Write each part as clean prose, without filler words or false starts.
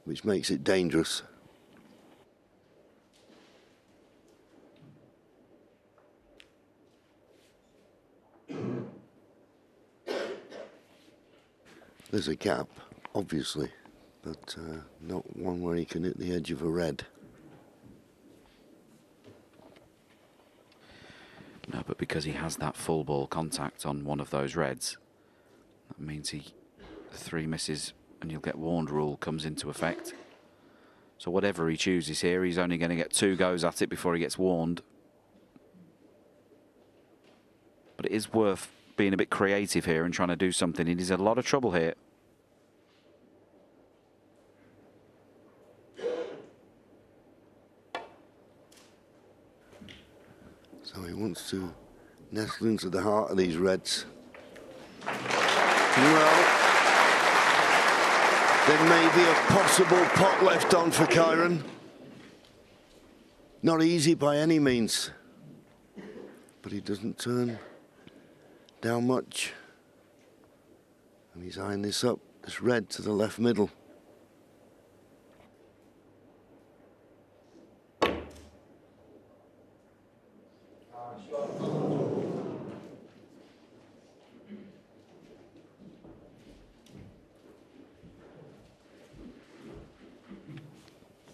which makes it dangerous. There's a gap, obviously, but not one where he can hit the edge of a red. No, but because he has that full ball contact on one of those reds, that means the 3 misses and you'll get warned rule comes into effect. So whatever he chooses here, he's only going to get 2 goes at it before he gets warned. But it is worth being a bit creative here and trying to do something. He's in a lot of trouble here. So he wants to nestle into the heart of these reds. Well, there may be a possible pot left on for Kyren. Not easy by any means, but he doesn't turn down much. And he's eyeing this up, this red to the left middle.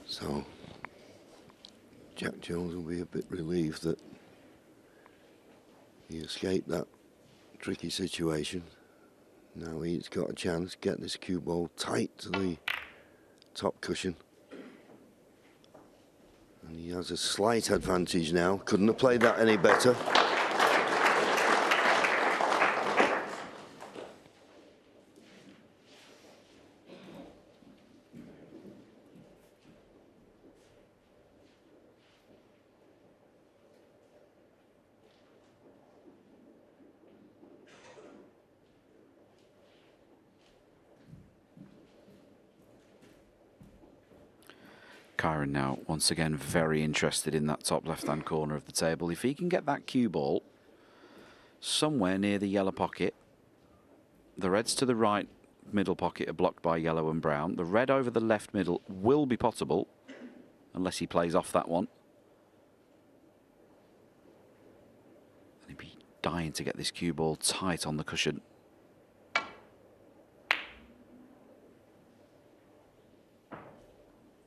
So Jack Jones will be a bit relieved that he escaped that tricky situation. Now he's got a chance to get this cue ball tight to the top cushion. And he has a slight advantage now. Couldn't have played that any better. Kyren now, once again, very interested in that top left-hand corner of the table. If he can get that cue ball somewhere near the yellow pocket, the reds to the right middle pocket are blocked by yellow and brown. The red over the left middle will be potable, unless he plays off that one. And he'd be dying to get this cue ball tight on the cushion.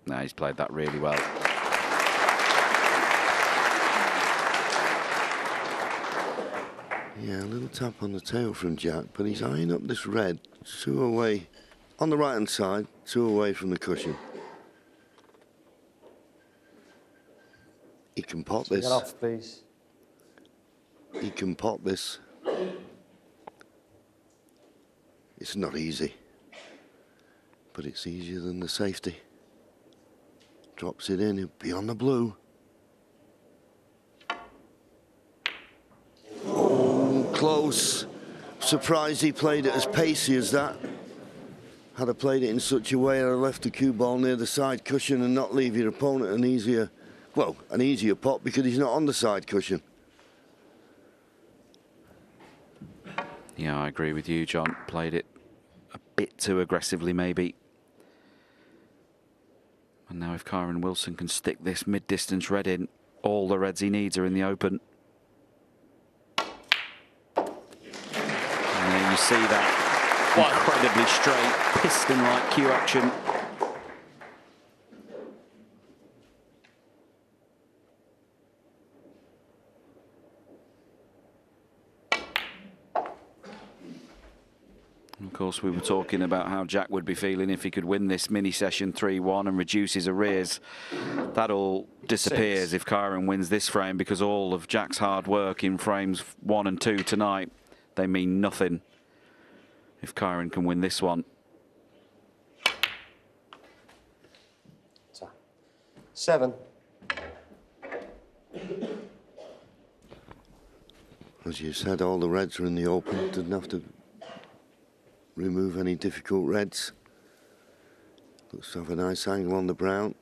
No, he's played that really well. Yeah, a little tap on the tail from Jack, but he's eyeing up this red 2 away on the right-hand side, 2 away from the cushion. He can pot this. Get off, please. He can pot this. It's not easy, but it's easier than the safety. Drops it in, he'll be on the blue. Oh, close. Surprised he played it as pacey as that. Had I played it in such a way, I'd have left the cue ball near the side cushion and not leave your opponent an easier pot because he's not on the side cushion. Yeah, I agree with you, John. Played it a bit too aggressively, maybe. And now if Kyren Wilson can stick this mid-distance red in, all the reds he needs are in the open. And there you see that incredibly straight, piston-like cue action. Of course, we were talking about how Jack would be feeling if he could win this mini session 3-1 and reduce his arrears. That all disappears if Kyren wins this frame, because all of Jack's hard work in frames 1 and 2 tonight, they mean nothing if Kyren can win this one. 7. As you said, all the reds are in the open. Didn't have to remove any difficult reds. Looks to have a nice angle on the brown.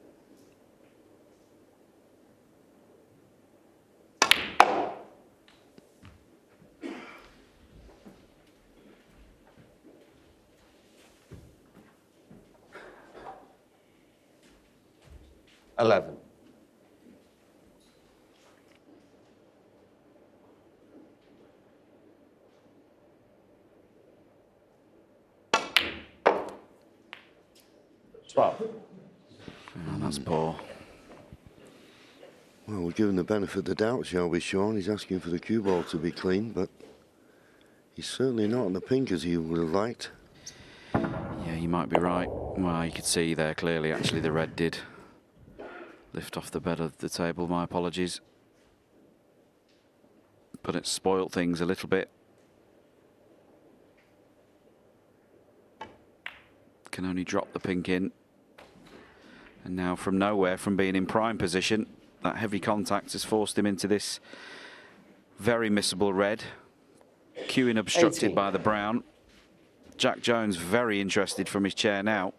11. Oh, that's poor. Well, we're giving the benefit of the doubt, shall we, Sean? He's asking for the cue ball to be clean, but he's certainly not on the pink as he would have liked. Yeah, you might be right. Well, you could see there clearly, actually, the red did lift off the bed of the table. My apologies. But it spoilt things a little bit. Can only drop the pink in. And now from nowhere, from being in prime position, that heavy contact has forced him into this very missable red. Cueing obstructed 80. by the brown. Jack Jones very interested from his chair now.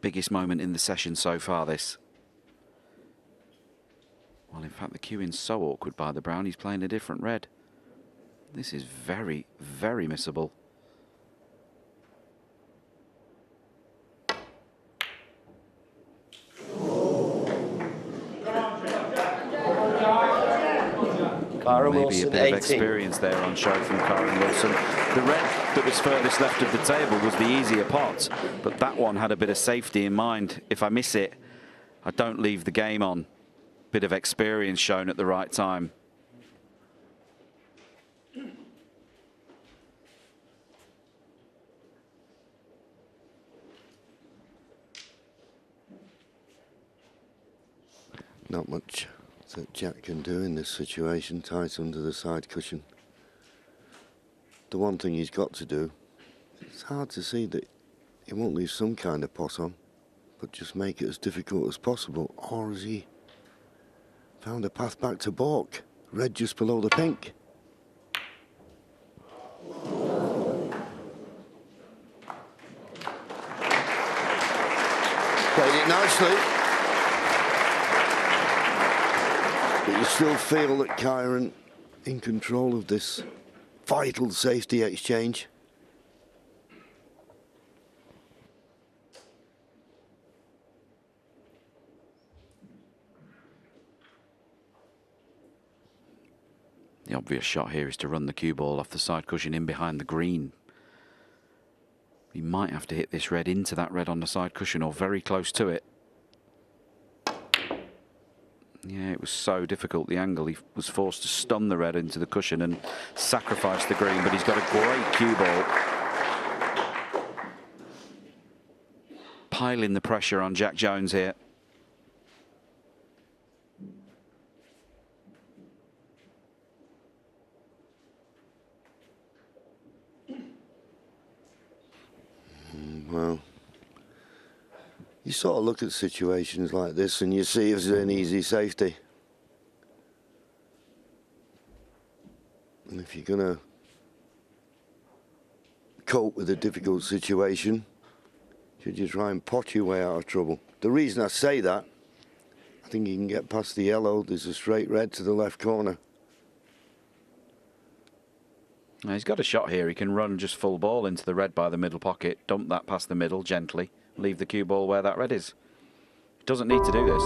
Biggest moment in the session so far, this. Well, in fact, the cueing's so awkward by the brown, he's playing a different red. This is very, very missable. Kyren Maybe Wilson, a bit 18. of experience there on show from Kyren Wilson. The red that was furthest left of the table was the easier pot, but that one had a bit of safety in mind. If I miss it, I don't leave the game on. Bit of experience shown at the right time. Not much that Jack can do in this situation, tight under the side cushion. The one thing he's got to do, it's hard to see that he won't leave some kind of pot on, but just make it as difficult as possible. Or has he found a path back to balk? Red just below the pink. Played it nicely. But you still feel that Kyren in control of this vital safety exchange. The obvious shot here is to run the cue ball off the side cushion in behind the green. He might have to hit this red into that red on the side cushion or very close to it. Yeah, it was so difficult, the angle. He was forced to stun the red into the cushion and sacrifice the green, but he's got a great cue ball. Piling the pressure on Jack Jones here. Well, you sort of look at situations like this and you see if there's an easy safety. And if you're going to cope with a difficult situation, should you try and pot your way out of trouble? The reason I say that, I think you can get past the yellow. There's a straight red to the left corner. Now, he's got a shot here. He can run just full ball into the red by the middle pocket, dump that past the middle gently, leave the cue ball where that red is. He doesn't need to do this.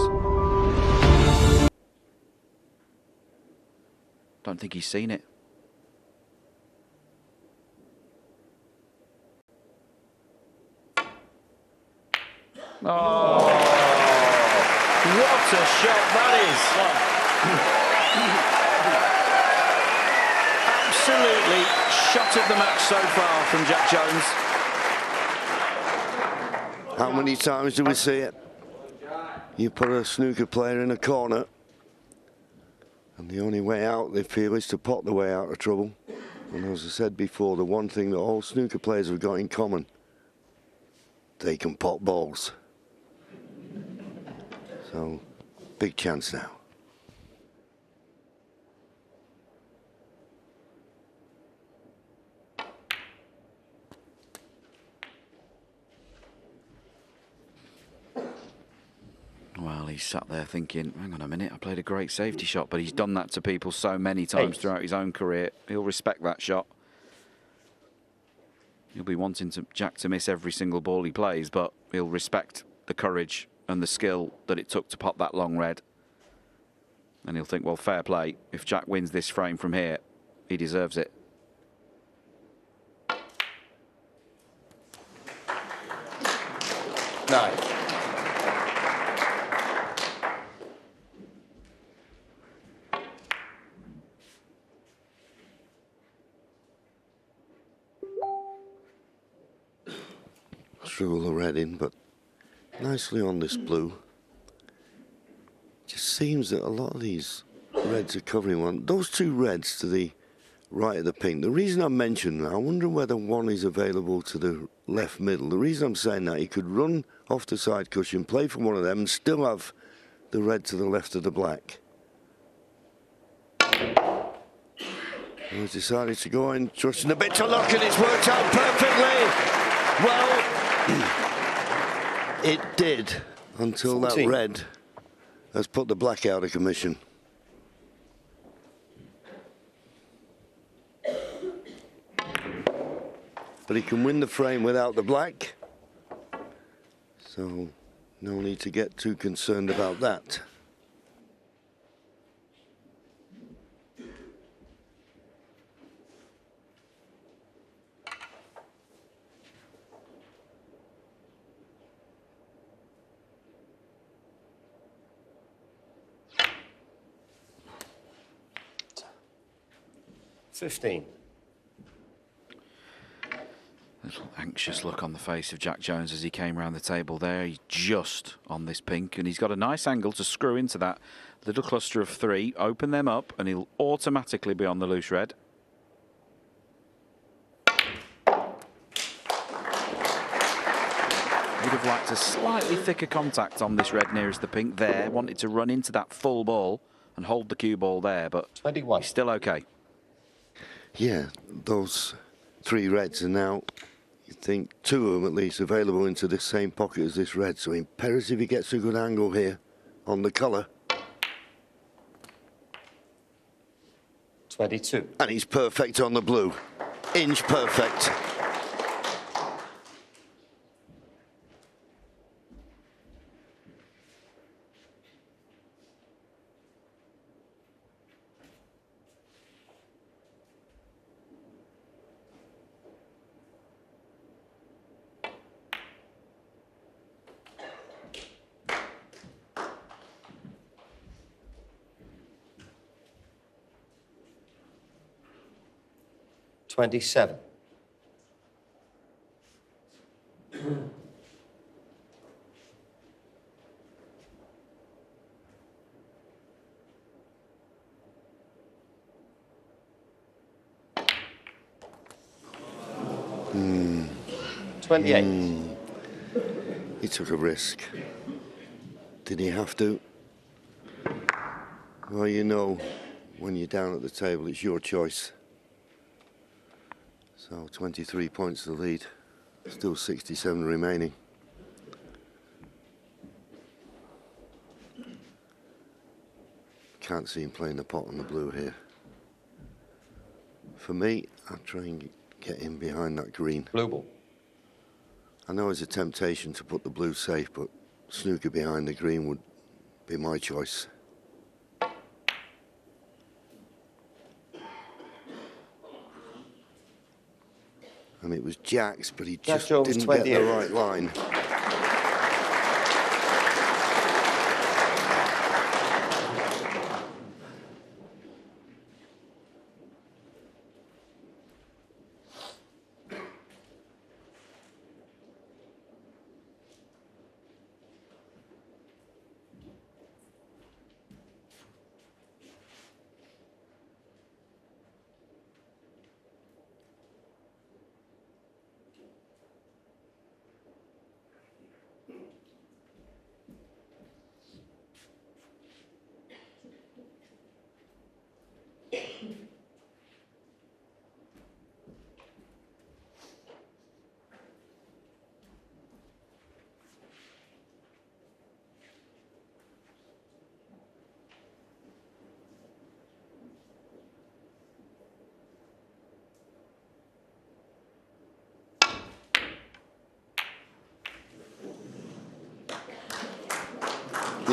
Don't think he's seen it. Oh, what a shot that is! Absolutely shot of the match so far from Jack Jones. How many times do we see it? You put a snooker player in a corner, and the only way out they feel is to pot the way out of trouble. And as I said before, the one thing that all snooker players have got in common, they can pot balls. So, big chance now. Well, he's sat there thinking, hang on a minute, I played a great safety shot, but he's done that to people so many times throughout his own career. He'll respect that shot. He'll be wanting Jack to miss every single ball he plays, but he'll respect the courage and the skill that it took to pop that long red. And he'll think, well, fair play. If Jack wins this frame from here, he deserves it. Nine. Struggle the red in, but nicely on this blue. Just seems that a lot of these reds are covering one. Those two reds to the right of the pink. The reason I mentioned that, I wonder whether one is available to the left middle. The reason I'm saying that, he could run off the side cushion, play from one of them, and still have the red to the left of the black. He's decided to go in, trusting a bit to luck, and it's worked out perfectly. Well, it did, until 14. that red has put the black out of commission. But he can win the frame without the black, so no need to get too concerned about that. $15. Little anxious look on the face of Jack Jones as he came round the table there. He's just on this pink, and he's got a nice angle to screw into that little cluster of three, open them up, and he'll automatically be on the loose red. Would have liked a slightly thicker contact on this red nearest the pink there. Wanted to run into that full ball and hold the cue ball there, but 21. he's still okay. Yeah, those three reds are now, you think, two of them at least available into this same pocket as this red, so imperative he gets a good angle here on the colour. 22. And he's perfect on the blue. Inch perfect. $27. Mm. 28. He took a risk. Did he have to? Well, you know, when you're down at the table, it's your choice. So 23 points to the lead. Still 67 remaining. Can't see him playing the pot on the blue here. For me, I'll try and get him behind that green. Blue ball. I know it's a temptation to put the blue safe, but snooker behind the green would be my choice. And it was Jack's, but he just didn't get the right line.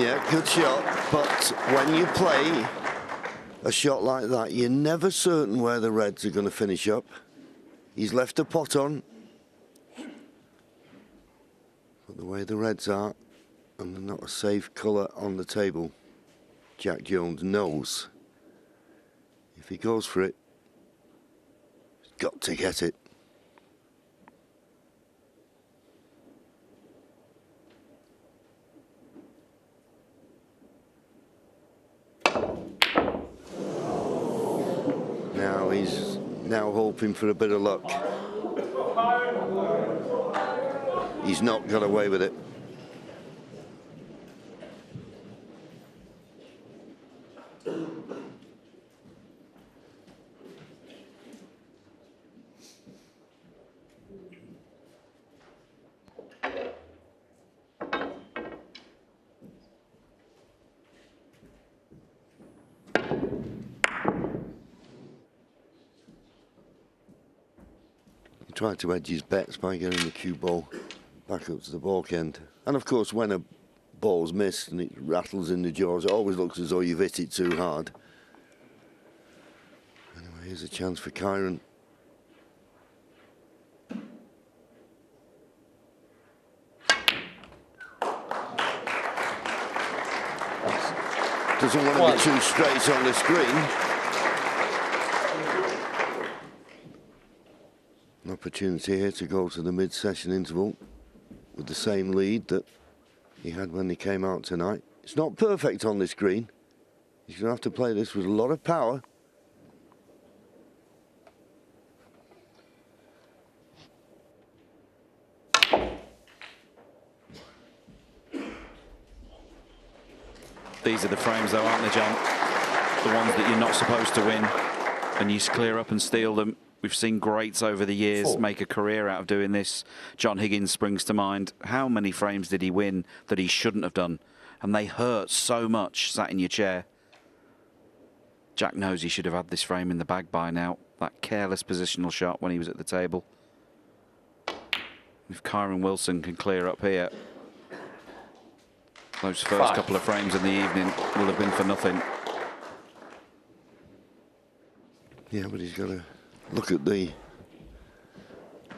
Yeah, good shot. But when you play a shot like that, you're never certain where the Reds are going to finish up. He's left a pot on. But the way the Reds are, and they're not a safe colour on the table, Jack Jones knows if he goes for it, he's got to get it. He's now hoping for a bit of luck. He's not got away with it. Tried to edge his bets by getting the cue ball back up to the balk end. And of course, when a ball's missed and it rattles in the jaws, it always looks as though you've hit it too hard. Anyway, here's a chance for Kyren. Doesn't want to be too straight on the screen. An opportunity here to go to the mid-session interval with the same lead that he had when he came out tonight. It's not perfect on this green. He's going to have to play this with a lot of power. These are the frames though, aren't they, John? The ones that you're not supposed to win, and you clear up and steal them. We've seen greats over the years make a career out of doing this. John Higgins springs to mind. How many frames did he win that he shouldn't have done? And they hurt so much, sat in your chair. Jack knows he should have had this frame in the bag by now. That careless positional shot when he was at the table. If Kyren Wilson can clear up here, those first couple of frames in the evening will have been for nothing. Yeah, but he's got to look at the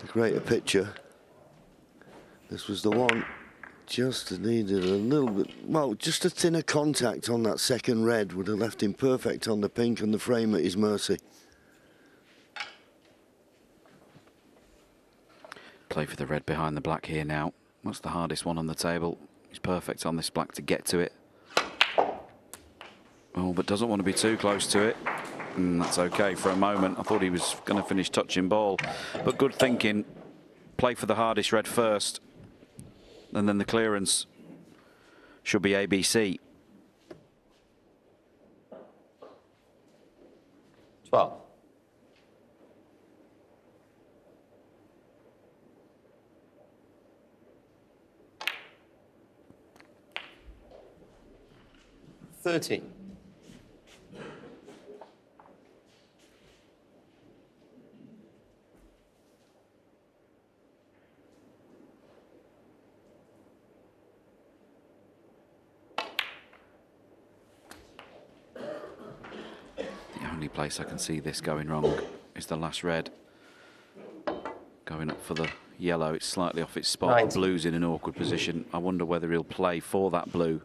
greater picture. This was the one. Just needed a little bit, well, just a thinner contact on that second red would have left him perfect on the pink and the frame at his mercy. Play for the red behind the black here now. What's the hardest one on the table? He's perfect on this black to get to it. Oh, but doesn't want to be too close to it. And that's okay for a moment. I thought he was going to finish touching ball. But good thinking. Play for the hardest red first. And then the clearance should be ABC. 12. $30. The only place I can see this going wrong is the last red. Going up for the yellow, it's slightly off its spot. 90. Blue's in an awkward position. I wonder whether he'll play for that blue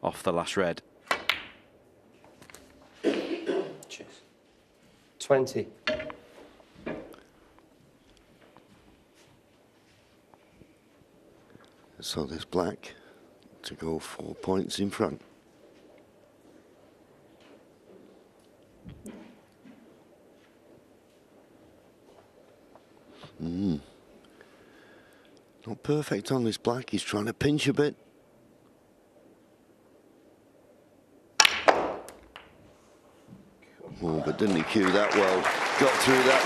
off the last red. 20. So there's black to go 4 points in front. Not perfect on this black. He's trying to pinch a bit. Oh, but didn't he cue that well? Got through that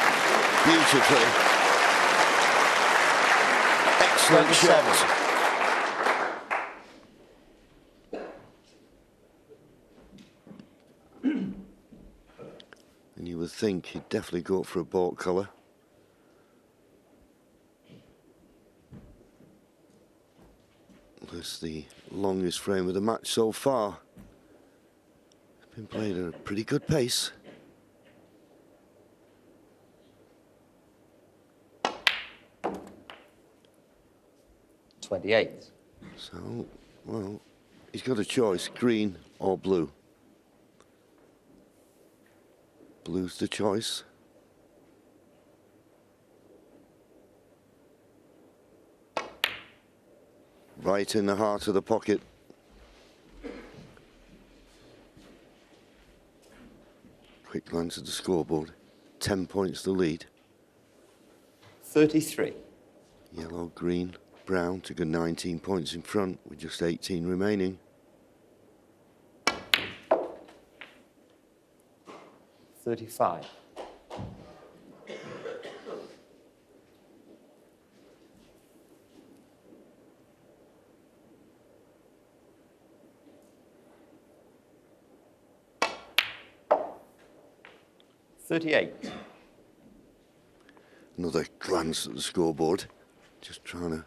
beautifully. Excellent shot. And you would think he'd definitely go for a baulk colour. That's the longest frame of the match so far. It's been played at a pretty good pace. So, well, he's got a choice, green or blue. Blue's the choice. Right in the heart of the pocket. Quick glance at the scoreboard. 10 points the lead. 33. Yellow, green, brown took a 19 points in front with just 18 remaining. 35. Another glance at the scoreboard. Just trying to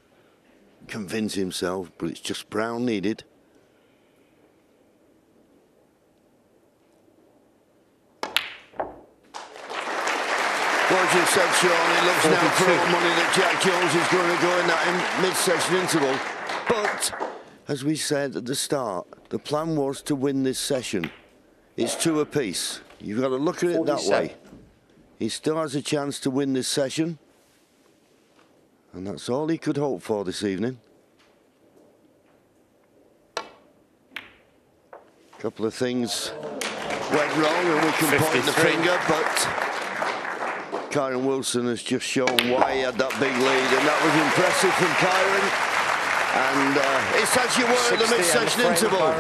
convince himself, but it's just brown needed. What you said, Sean, it looks now for all money that Jack Jones is going to go in that mid-session interval. But, as we said at the start, the plan was to win this session. It's 2 apiece. You've got to look at it that way. He still has a chance to win this session. And that's all he could hope for this evening. A couple of things went wrong and we can point the finger, but Kyren Wilson has just shown why he had that big lead, and that was impressive from Kyren. And it's as you were at the mid-session interval.